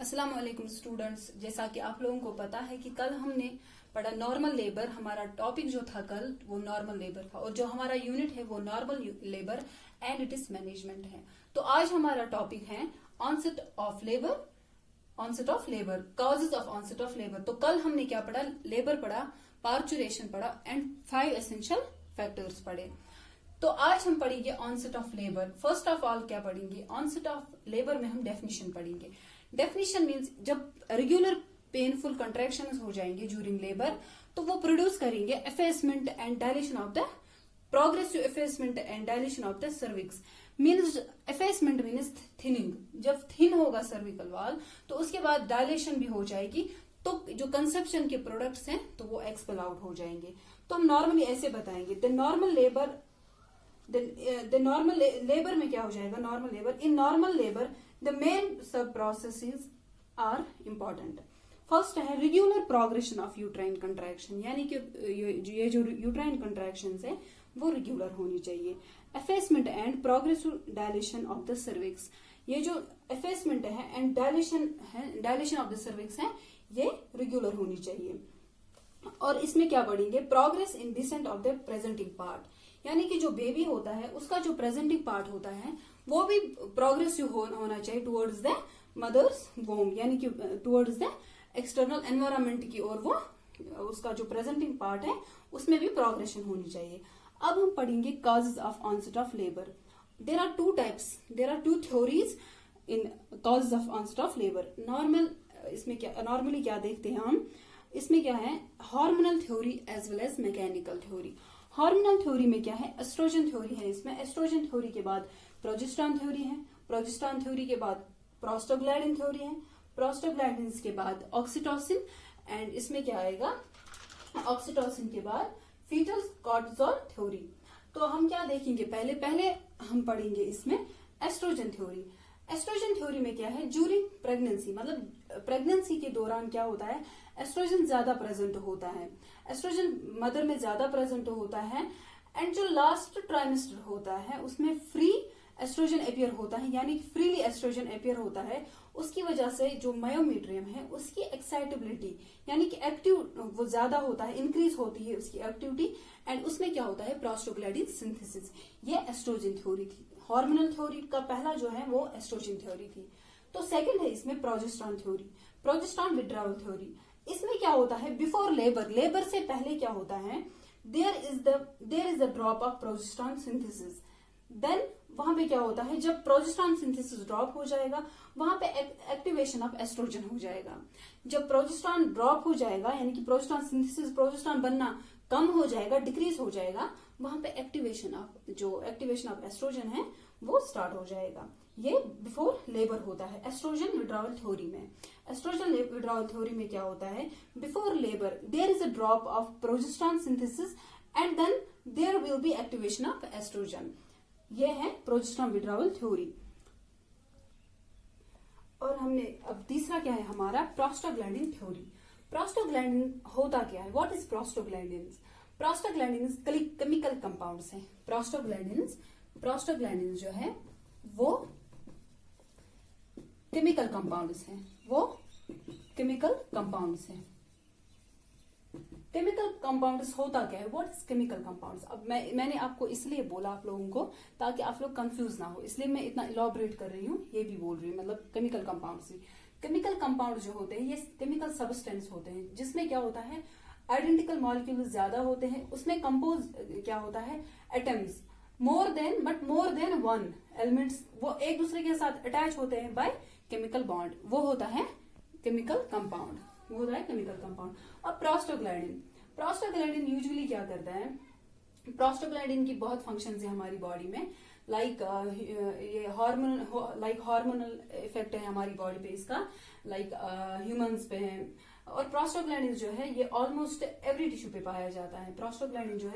अस्सलाम वालेकुम स्टूडेंट्स। जैसा कि आप लोगों को पता है कि कल हमने पढ़ा नॉर्मल लेबर। हमारा टॉपिक जो था कल वो नॉर्मल लेबर था और जो हमारा यूनिट है वो normal labour and it is management है। तो आज हमारा टॉपिक है onset of labour, causes of onset of labour. तो कल हमने क्या पढ़ा? लेबर पढ़ा, पार्चुरेशन पढ़ा एंड 5 एसेंशियल फैक्टर्स पढ़े। तो आज हम पढ़ेंगे onset of labour. First of all क्या पढ़ेंगे? ऑनसेट ऑफ लेबर में हम डेफिनेशन पढ़ेंगे। डेफिनेशन मीन्स जब रेगुलर पेनफुल कंट्रैक्शंस हो जाएंगे ड्यूरिंग लेबर तो वो प्रोड्यूस करेंगे effacement and dilation of the progressive effacement and dilation of the cervix. Means effacement means thinning. जब थिन होगा सर्विकल वॉल तो उसके बाद डायलेशन भी हो जाएगी, तो जो कंसेप्शन के प्रोडक्ट्स हैं तो वो एक्सपेल आउट हो जाएंगे। तो हम नॉर्मली ऐसे बताएंगे द नॉर्मल लेबर में क्या हो जाएगा? Normal labour, in normal labour the main सब प्रोसेसेस आर इम्पोर्टेंट। फर्स्ट है regular progression of uterine contraction, यानी कि ये जो यूट्राइन कंट्रैक्शन है वो रेगुलर होनी चाहिए। एफेसमेंट and progressive dilation of the cervix, ये जो एफेसमेंट है and dilation of the cervix है ये रेगुलर होनी चाहिए। और इसमें क्या पढ़ेंगे? Progress in descent of the presenting part, यानी कि जो बेबी होता है उसका जो प्रेजेंटिंग पार्ट होता है वो भी प्रोग्रेसिव होना चाहिए टुवर्ड्स द मदर्स वोम, यानी कि टुवर्ड्स द एक्सटर्नल एनवायरमेंट की ओर। वो उसका जो प्रेजेंटिंग पार्ट है उसमें भी प्रोग्रेशन होनी चाहिए। अब हम पढ़ेंगे causes of onset of labour. There are two theories in causes of onset of labour. Normally क्या देखते हैं हम? इसमें क्या है? Hormonal theory as well as mechanical theory. Hormonal theory में क्या है? एस्ट्रोजन थ्योरी है। इसमें एस्ट्रोजन थ्योरी के बाद प्रोजेस्टेरॉन थ्योरी है, प्रोजेस्टेरॉन थ्योरी के बाद प्रोस्टाग्लैंडिन थ्योरी है, प्रोस्टाग्लैंडिन के बाद ऑक्सीटोसिन, एंड इसमें क्या आएगा? ऑक्सीटोसिन के बाद फीटल कॉर्टिसोल थ्योरी। तो हम क्या देखेंगे? पहले हम पढ़ेंगे इसमें एस्ट्रोजन थ्योरी। एस्ट्रोजन थ्योरी में क्या है? ड्यूरिंग प्रेगनेंसी, मतलब प्रेगनेंसी के दौरान क्या होता है? एस्ट्रोजन ज्यादा प्रेजेंट होता है, एस्ट्रोजन मदर में ज्यादा प्रेजेंट होता है। एंड जो लास्ट ट्राइमेस्टर होता है उसमें फ्री एस्ट्रोजन अपियर होता है, यानी कि फ्रीली एस्ट्रोजन अपियर होता है। उसकी वजह से जो मायोमेट्रियम है उसकी एक्साइटेबिलिटी यानी कि एक्टिव वो ज्यादा होता है, इंक्रीज होती है उसकी एक्टिविटी, एंड उसमें क्या होता है? Prostaglandin synthesis. ये एस्ट्रोजन थ्योरी थी। हार्मोनल थ्योरी का पहला जो है वो एस्ट्रोजन थ्योरी थी। तो सेकंड है इसमें progesterone theory, progesterone withdrawal theory. इसमें क्या होता है? बिफोर लेबर से पहले क्या होता है? There is the drop of progesterone synthesis. Then वहां पे क्या होता है? जब प्रोजेस्टेरॉन सिंथेसिस ड्रॉप हो जाएगा वहां पे एक्टिवेशन ऑफ एस्ट्रोजन हो जाएगा। जब प्रोजेस्टेरॉन ड्रॉप हो जाएगा यानी कि प्रोजेस्टेरॉन सिंथेसिस, प्रोजेस्टेरॉन बनना कम हो जाएगा, डिक्रीज हो जाएगा, वहां पे एक्टिवेशन ऑफ एस्ट्रोजन है वो स्टार्ट हो जाएगा। ये बिफोर लेबर होता है एस्ट्रोजन विड्रॉवल थ्योरी में। एस्ट्रोजन विड्रॉवल थ्योरी में क्या होता है? Before labour there is a drop of progesterone synthesis and then there will be activation of estrogen. ये है प्रोजेस्टेरॉन विड्रॉवल थ्योरी। और हमने अब तीसरा क्या है हमारा? Prostaglandin theory. प्रोस्टाग्लैंडिन होता क्या है? What is prostaglandin? Prostaglandin chemical compounds हैं। प्रोस्टाग्लैंडिन जो है वो केमिकल कंपाउंड्स हैं। केमिकल कंपाउंड्स होता क्या है? What is chemical compounds? अब मैंने आपको इसलिए बोला आप लोगों को ताकि आप लोग कंफ्यूज ना हो, इसलिए मैं इतना इलॉबरेट कर रही हूँ, ये भी बोल रही हूँ। मतलब केमिकल कंपाउंड्स जो होते हैं ये केमिकल सबस्टेंस होते हैं जिसमें क्या होता है? आइडेंटिकल मॉलिक्यूल्स ज्यादा होते हैं। उसमें कंपोज क्या होता है? Atoms more than one elements, वो एक दूसरे के साथ अटैच होते हैं बाय केमिकल बॉन्ड, वो होता है केमिकल कंपाउंड। और प्रोस्टाग्लैंडिन यूजुअली क्या करता है? प्रोस्टाग्लैंडिन की बहुत फंक्शंस है हमारी बॉडी में, लाइक हार्मोनल इफेक्ट है हमारी बॉडी पे इसका, लाइक ह्यूमंस पे है। और प्रोस्टाग्लैंडिन जो है ये ऑलमोस्ट एवरी टिश्यू पे पाया जाता है। एंड प्रोस्टाग्लैंडिन जो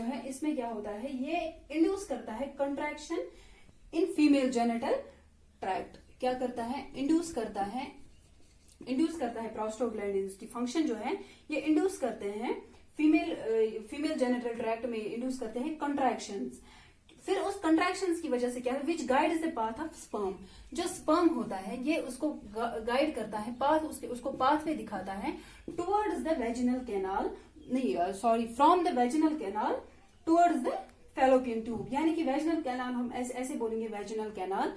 है इसमें क्या होता है? ये इंड्यूस करता है contraction in female genital tract. क्या करता है? इंड्यूस करता है प्रोस्टाग्लैंडिन की फंक्शन जो है ये इंड्यूस करते हैं फीमेल जेनिटल ट्रैक्ट में, इंड्यूस करते हैं कंट्रैक्शंस फिर उस कंट्रैक्शंस की वजह से क्या है, which guide the path of sperm, जो स्पर्म होता है ये उसको गाइड करता है, पाथ उसको पाथवे दिखाता है टुवर्ड्स द वेजिनल कैनाल, नहीं sorry, from the vaginal canal towards the fallopian tube. यानी कि वेजिनल कैनाल हम ऐसे बोलेंगे, वेजिनल कैनाल,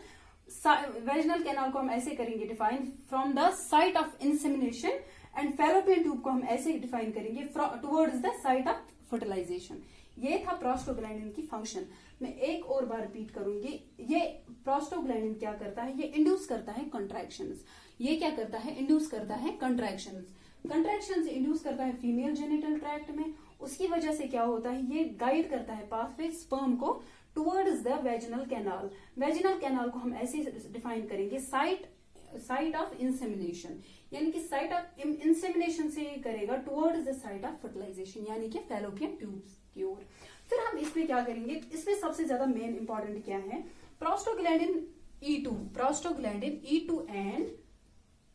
वेजिनल कैनाल को हम ऐसे करेंगे define, from the site of insemination, and fallopian tube को हम ऐसे डिफाइन करेंगे towards the site of fertilization. ये था प्रोस्टोग्लैंडिन की फंक्शन। मैं एक और बार रिपीट करूंगी, ये प्रोस्टोग्लैंडिन क्या करता है, ये इंड्यूस करता है कंट्रैक्शंस। ये क्या करता है, इंड्यूस करता है कंट्रैक्शंस। कंट्रैक्शंस इंड्यूस करता है फीमेल जेनिटल ट्रैक्ट में। उसकी वजह से क्या होता है, ये गाइड करता है पाथवे स्पर्म को towards the vaginal canal. Vaginal canal को हम ऐसे डिफाइन करेंगे, साइट ऑफ इंसेमिनेशन, यानी कि साइट ऑफ इंसेमिनेशन से ये करेगा towards the site of fertilization, यानी कि फैलोपियन ट्यूब्स की ओर। फिर हम इसमें क्या करेंगे, इसमें सबसे ज्यादा मेन इंपॉर्टेंट क्या है, prostaglandin E2, prostaglandin E2 and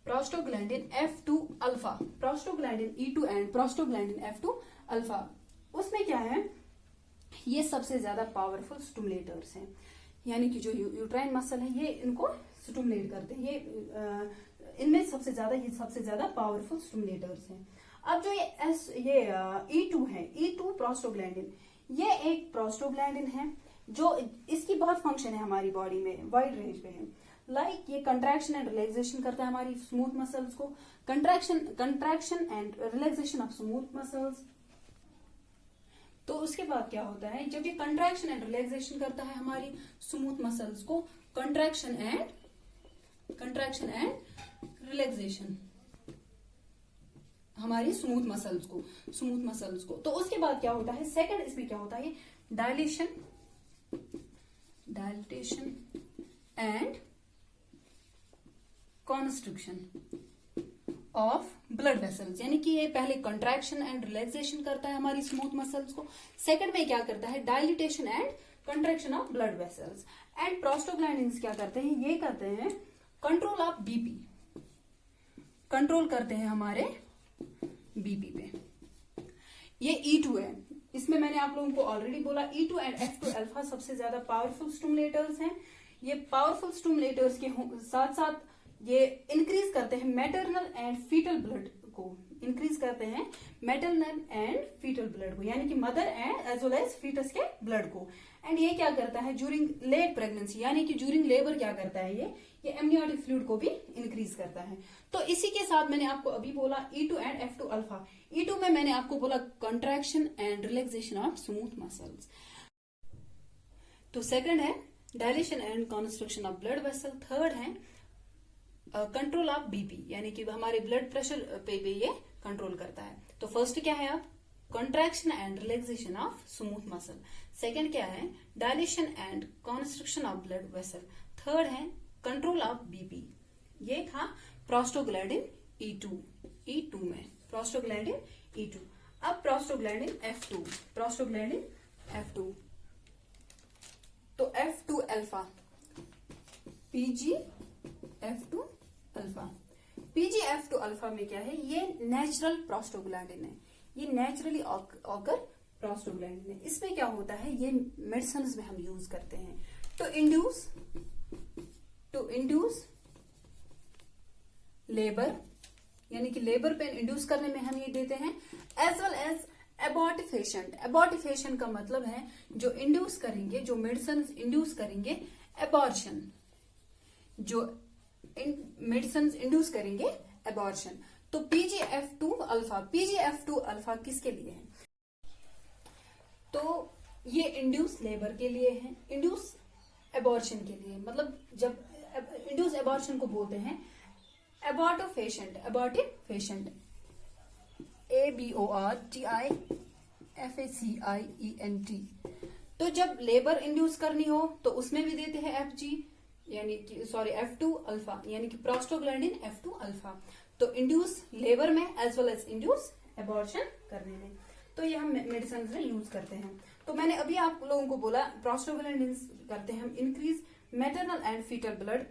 prostaglandin F2 alpha, prostaglandin E2 and prostaglandin F2 alpha. उसमें क्या है, ये सबसे ज्यादा पावरफुल स्टिमुलेटर्स हैं, यानी कि जो यूट्राइन मसल है ये इनको स्टिमुलेट करते हैं, ये इनमें सबसे ज्यादा पावरफुल स्टिमुलेटर्स हैं। अब जो ये E2 है, E2 प्रोस्टोग्लैंडिन, ये एक प्रोस्टोग्लैंडिन है जो इसकी बहुत फंक्शन है हमारी बॉडी में, वाइड रेंज में है। लाइक ये कंट्रैक्शन एंड रिलैक्सेशन करता है हमारी स्मूथ मसल्स को, contraction and relaxation of smooth muscles. तो उसके बाद क्या होता है, जब ये कंट्रैक्शन एंड रिलैक्सेशन करता है हमारी स्मूथ मसल्स को, कंट्रैक्शन एंड रिलैक्सेशन हमारी स्मूथ मसल्स को, तो उसके बाद क्या होता है, सेकंड इसमें क्या होता है, dilation and constriction of blood vessels. यानी कि ये पहले कंट्रैक्शन एंड रिलैक्सेशन करता है हमारी स्मूथ मसल्स को, सेकंड में क्या करता है, dilatation and contraction of blood vessels. And prostaglandins क्या करते हैं, ये करते हैं कंट्रोल ऑफ बीपी, कंट्रोल करते हैं हमारे बीपी पे। ये E2 है, इसमें मैंने आप लोगों को ऑलरेडी बोला E2 एंड F2 अल्फा सबसे ज्यादा पावरफुल स्टिमुलेटर्स हैं। ये पावरफुल स्टिमुलेटर्स के साथ साथ ये इंक्रीज करते हैं मैटरनल एंड फीटल ब्लड को, इंक्रीज करते हैं मैटरनल एंड फीटल ब्लड को, यानी कि mother and as well as fetus के ब्लड को। एंड ये क्या करता है, ज्यूरिंग लेट प्रेगनेंसी, यानी कि ज्यूरिंग लेबर क्या करता है, ये एमनियोटिक फ्लूइड को भी इंक्रीज करता है। तो इसी के साथ मैंने आपको अभी बोला E2 and F2 alpha. E2 में मैंने आपको बोला contraction and relaxation of smooth muscles. तो सेकंड है dilation and constriction of blood vessel, third है कंट्रोल ऑफ बीपी, यानी कि हमारे ब्लड प्रेशर पे भी ये कंट्रोल करता है। तो फर्स्ट क्या है, आप contraction and relaxation of smooth muscle, second क्या है, dilation and constriction of blood vessel, third है कंट्रोल ऑफ बीपी। ये था प्रोस्टोग्लैंडिन E2 में, प्रोस्टोग्लैंडिन E2। अब प्रोस्टोग्लैंडिन F2, तो F2 alpha, PGF2 alpha. PGF2 alpha में क्या है, ये नेचुरल प्रोस्टोग्लैंडिन है, ये नेचुरली ऑकर प्रोस्टोग्लैंडिन है। इसमें क्या होता है, ये मेडिसिन में हम यूज करते हैं टू इंड्यूस लेबर, यानी कि लेबर पेन इंड्यूस करने में हम ये देते हैं, एज वेल एज एबॉर्टिफिकेशन। एबॉर्टिफिकेशन का मतलब है जो इंड्यूस करेंगे, जो मेडिसिन इंड्यूस करेंगे एबॉर्शन, जो मेडिसिन इंड्यूस करेंगे एबॉर्शन। तो PGF2 अल्फा किसके लिए है, तो ये इंड्यूस लेबर के लिए है, इंड्यूस एबॉर्शन के लिए, मतलब जब इंड्यूस एबॉर्शन को बोलते हैं एबॉर्टिफिकेशन, ABORTIFACIENT। तो जब लेबर इंड्यूस करनी हो तो उसमें भी देते हैं FG, यानी कि F2 अल्फा, यानी कि प्रोस्टोग्लैंडिन F2 अल्फा। तो इंड्यूस लेबर में as well as induce abortion करने में, तो ये हम मेडिसिन में यूज करते हैं। तो मैंने अभी आप लोगों को बोला प्रोस्टोग्लैंडिन करते हैं हम increase maternal and fetal blood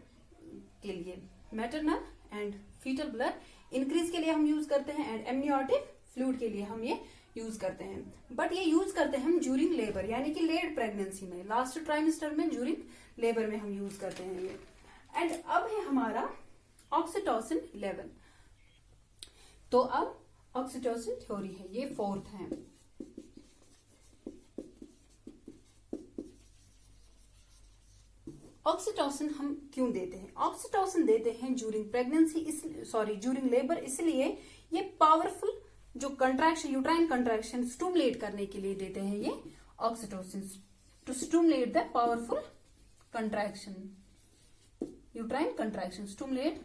के लिए, maternal and fetal blood increase के लिए हम यूज करते हैं, एंड एमनियोटिक फ्लूइड के लिए हम ये यूज करते हैं, बट ये यूज करते हैं हम ज्यूरिंग लेबर यानी कि लेट प्रेगनेंसी में, लास्ट ट्राइमेस्टर में, ज्यूरिंग लेबर में हम यूज करते हैं ये। एंड अब है हमारा ऑक्सीटोसिन लेवल। तो अब ऑक्सीटोसिन थ्योरी है, ये फोर्थ है। ऑक्सीटोसिन हम क्यों देते हैं? ऑक्सीटोसिन देते हैं ज्यूरिंग प्रेगनेंसी, ज्यूरिंग लेबर, इसलिए ये पावरफुल जो कंट्रैक्शन, यूट्राइन कंट्रैक्शन स्टिमुलेट करने के लिए देते हैं ये oxytocin, to stimulate the powerful contraction, uterine contraction, stimulate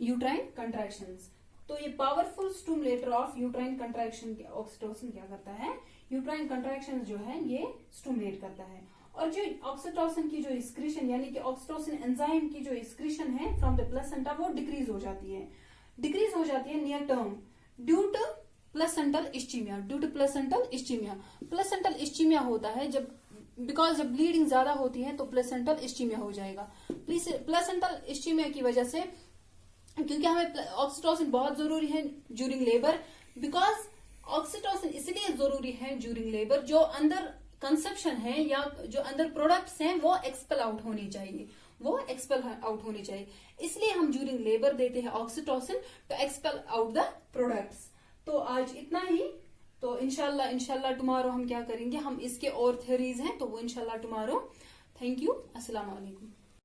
uterine contractions. तो ये powerful stimulator of uterine contraction oxytocin क्या करता है, यूट्राइन कंट्रैक्शन जो है ये स्टिमुलेट करता है। और जो ऑक्सीटोसिन की जो एक्सक्रीशन यानी कि ऑक्सीटोसिन एंजाइम की जो एक्सक्रीशन है फ्रॉम द प्लेसेंटा वो डिक्रीज हो जाती है, near term due to placental ischemia, placental ischemia होता है जब, बिकॉज जब ब्लीडिंग ज्यादा होती है तो प्लेसेंटल इस्चीमिया हो जाएगा। प्लेसेंटल इस्चीमिया की वजह से, क्योंकि हमें ऑक्सीटोसिन बहुत जरूरी है ज्यूरिंग लेबर, बिकॉज ऑक्सीटोसिन इसलिए जरूरी है ज्यूरिंग लेबर, जो अंदर कंसेप्शन है या जो अंदर प्रोडक्ट्स हैं वो एक्सपेल आउट होनी चाहिए, इसलिए हम ज्यूरिंग लेबर देते हैं oxytocin to expel out the products. तो आज इतना ही। तो इंशाल्लाह टुमारो हम क्या करेंगे, हम इसके और थ्योरीज हैं तो वो इंशाल्लाह टुमारो। थैंक यू, अस्सलाम वालेकुम।